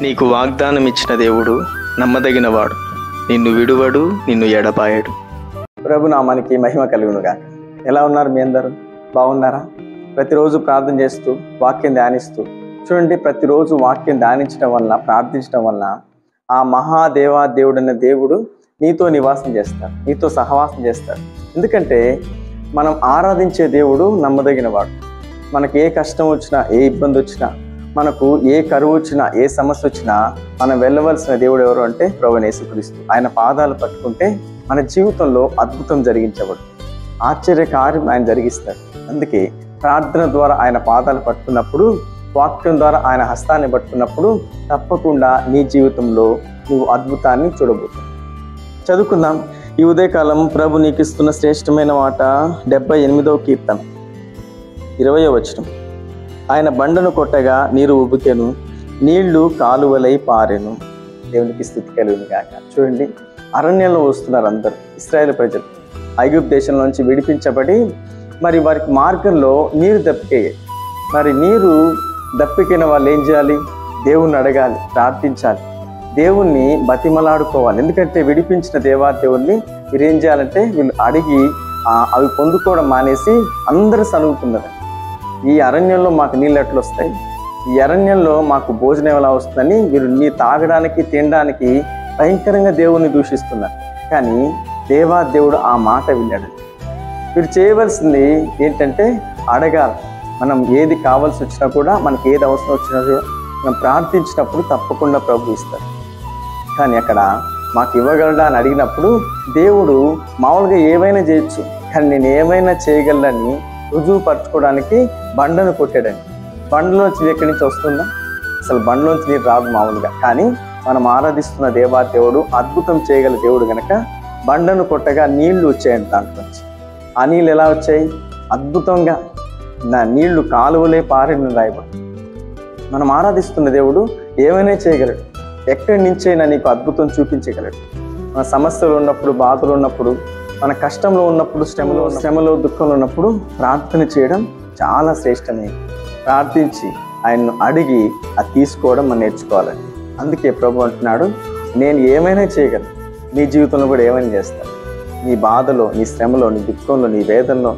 నీకు వాగ్దానం ఇచ్చిన దేవుడు నమ్మదగినవాడు, నిన్ను విడువడు, నిన్ను ఎడబాయడు. ప్రభు నామానికి మహిమ కలుగునుగాక. ఎలా ఉన్నారు మీ అందరూ? బాగున్నారా? ప్రతిరోజు ప్రార్థన చేస్తూ వాక్యం ధ్యానిస్తూ చూడండి. ప్రతిరోజు వాక్యం ధ్యానించడం వలన, ప్రార్థించడం వలన ఆ దేవుడన్న దేవుడు నీతో నివాసం చేస్తాడు, నీతో సహవాసం చేస్తాడు. ఎందుకంటే మనం ఆరాధించే దేవుడు నమ్మదగినవాడు. మనకు ఏ కష్టం వచ్చినా, ఏ ఇబ్బంది వచ్చినా, మనకు ఏ కరువు వచ్చినా, ఏ సమస్య వచ్చినా మనం వెళ్ళవలసిన దేవుడు ఎవరు అంటే ప్రభువైన యేసుక్రీస్తు. ఆయన పాదాలు పట్టుకుంటే మన జీవితంలో అద్భుతం జరిగించబడుతుంది, ఆశ్చర్యకార్యం ఆయన జరిగిస్తాడు. అందుకే ప్రార్థన ద్వారా ఆయన పాదాలు పట్టుకున్నప్పుడు, వాక్యం ద్వారా ఆయన హస్తాన్ని పట్టుకున్నప్పుడు తప్పకుండా నీ జీవితంలో నువ్వు అద్భుతాన్ని చూడబోతున్నావు. చదువుకుందాం. ఈ ఉదయకాలం ప్రభు నీకు ఇస్తున్న శ్రేష్టమైన మాట 78వ కీర్తన 20వ వచనం. ఆయన బండను కొట్టగా నీరు ఉబికెను, నీళ్లు కాలువలై పారెను. దేవునికి స్తుతి కలుగునుగాక. చూడండి, అరణ్యంలో వస్తున్నారు అందరూ ఇశ్రాయేలు ప్రజలు. ఐగుప్తు దేశంలోంచి విడిపించబడి మరి వారికి మార్గంలో నీరు దప్పికేయాయి. మరి నీరు దప్పికైన వాళ్ళు ఏం చేయాలి? దేవుణ్ణి అడగాలి, ప్రార్థించాలి, దేవుణ్ణి బతిమలాడుకోవాలి. ఎందుకంటే విడిపించిన దేవుణ్ణి వీరేం చేయాలంటే వీళ్ళు అడిగి అవి పొందుకోవడం మానేసి అందరూ సనుగుతున్నారు. ఈ అరణ్యంలో మాకు నీళ్ళు ఎట్లా వస్తాయి, ఈ అరణ్యంలో మాకు భోజనం ఎలా వస్తుందని వీరు నీ తాగడానికి, తినడానికి భయంకరంగా దేవుణ్ణి దూషిస్తున్నారు. కానీ దేవుడు ఆ మాట విన్నాడు. వీరు చేయవలసింది ఏంటంటే అడగాలి. మనం ఏది కావాల్సి వచ్చినా కూడా, మనకి ఏది అవసరం వచ్చినా కూడా మనం ప్రార్థించినప్పుడు తప్పకుండా ప్రభు ఇస్తారు. కానీ అక్కడ మాకు ఇవ్వగలడా అని అడిగినప్పుడు దేవుడు మామూలుగా ఏమైనా చేయొచ్చు, కానీ నేను ఏమైనా చేయగలనని రుజువుపరచుకోవడానికి బండను కొట్టాడండి. బండలోంచి ఎక్కడి నుంచి వస్తుందా? అసలు బండలోంచి నీరు రాదు మామూలుగా. కానీ మనం ఆరాధిస్తున్న దేవుడు అద్భుతం చేయగల దేవుడు కనుక బండను కొట్టగా నీళ్లు వచ్చాయండి దాంట్లోంచి. ఆ నీళ్ళు ఎలా వచ్చాయి? అద్భుతంగా నా నీళ్లు కాలువలే పారిన రాయబడి. మనం ఆరాధిస్తున్న దేవుడు ఏమైనా చేయగలడు, ఎక్కడి నుంచైనా నీకు అద్భుతం చూపించగలడు. మన సమస్యలు ఉన్నప్పుడు, బాధలు ఉన్నప్పుడు, మన కష్టంలో ఉన్నప్పుడు, శ్రమలో దుఃఖంలో ఉన్నప్పుడు ప్రార్థన చేయడం చాలా శ్రేష్టమైనది. ప్రార్థించి ఆయన్ను అడిగి అది తీసుకోవడం మనం నేర్చుకోవాలండి. అందుకే ప్రభు అంటున్నాడు, నేను ఏమైనా చేయగలను. నీ జీవితంలో కూడా ఏమైనా చేస్తాను. నీ బాధలో, నీ శ్రమలో, నీ దుఃఖంలో, నీ వేదనలో,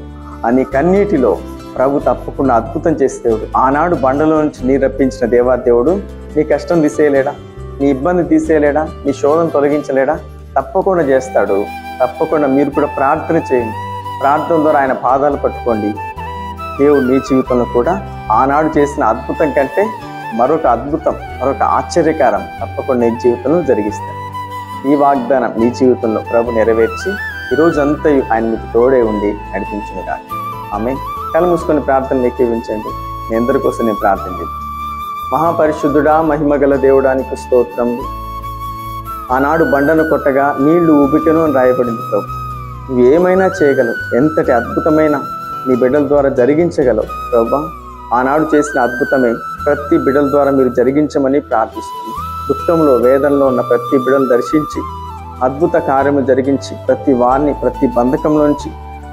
నీ కన్నీటిలో ప్రభు తప్పకుండా అద్భుతం చేసే దేవుడు. ఆనాడు బండలో నుంచి నీరు రప్పించిన దేవుడు నీ కష్టం తీసేయలేడా? నీ ఇబ్బంది తీసేయలేడా? నీ శోధన తొలగించలేడా? తప్పకుండా చేస్తాడు. తప్పకుండా మీరు కూడా ప్రార్థన చేయండి. ప్రార్థన ద్వారా ఆయన పాదాలు పట్టుకోండి. దేవుడు నీ జీవితంలో కూడా ఆనాడు చేసిన అద్భుతం కంటే మరొక అద్భుతం, మరొక ఆశ్చర్యకారం తప్పకుండా నీ జీవితంలో జరిగిస్తాడు. ఈ వాగ్దానం నీ జీవితంలో ప్రభు నెరవేర్చి ఈరోజంతా ఆయన మీకు తోడే ఉండి నడిపించును కాక. ఆమె కళ్ళు మూసుకొని ప్రార్థనలు ఎక్కివించండి. మీ అందరి కోసం నేను ప్రార్థన చేస్తాను. మహాపరిశుద్ధుడా, మహిమగల దేవుడానికి స్తోత్రం. ఆనాడు బండను కొట్టగా నీళ్లు ఉబికెను అని రాయబడింది. ప్రభు నువ్వు ఏమైనా చేయగలవు, ఎంతటి అద్భుతమైన నీ బిడ్డల ద్వారా జరిగించగలవు. ప్రభు ఆనాడు చేసిన అద్భుతమే ప్రతి బిడ్డల ద్వారా మీరు జరిగించమని ప్రార్థిస్తుంది. దుఃఖంలో, వేదనలో ఉన్న ప్రతి బిడ్డను దర్శించి అద్భుత కార్యము జరిగించి ప్రతి వారిని ప్రతి బంధకంలోంచి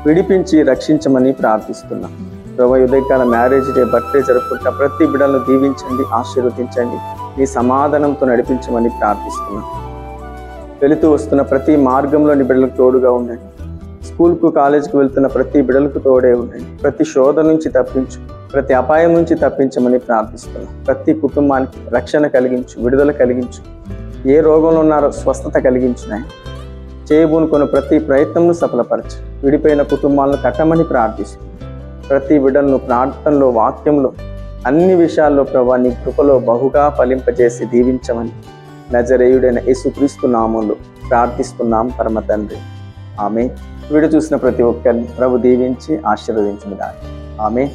విడిపించి రక్షించమని ప్రార్థిస్తున్నాం. ప్రభు ఉదయకాల మ్యారేజ్ డే, బర్త్డే జరుపుకుంటా ప్రతి బిడ్డలను దీవించండి, ఆశీర్వదించండి, నీ సమాధానంతో నడిపించమని ప్రార్థిస్తున్నాం. వెళుతూ వస్తున్న ప్రతి మార్గంలో నీ బిడ్డలకు తోడుగా ఉండండి. స్కూల్కు, కాలేజీకి వెళ్తున్న ప్రతి బిడ్డలకు తోడే ఉండండి. ప్రతి శోధ నుంచి తప్పించు, ప్రతి అపాయం నుంచి తప్పించమని ప్రార్థిస్తున్నాం. ప్రతి కుటుంబానికి రక్షణ కలిగించు, విడుదల కలిగించు. ఏ రోగంలో ఉన్నారో స్వస్థత కలిగించున్నాయి. చేయబూనుకున్న ప్రతి ప్రయత్నంను సఫలపరచు. విడిపోయిన కుటుంబాలను కట్టమని ప్రార్థిస్తున్నాం. ప్రతి బిడ్డలను ప్రార్థనలో, వాక్యంలో, అన్ని విషయాల్లో ప్రభా నీ కృపలో బహుగా ఫలింపజేసి దీవించమని నజరేయుడైన యేసుక్రీస్తు నామములో ప్రార్థిస్తున్నాం పరమ తండ్రి. ఆమె. వీడియో చూసిన ప్రతి ఒక్కరిని ప్రభు దీవించి ఆశీర్వదించును గాక. ఆమె.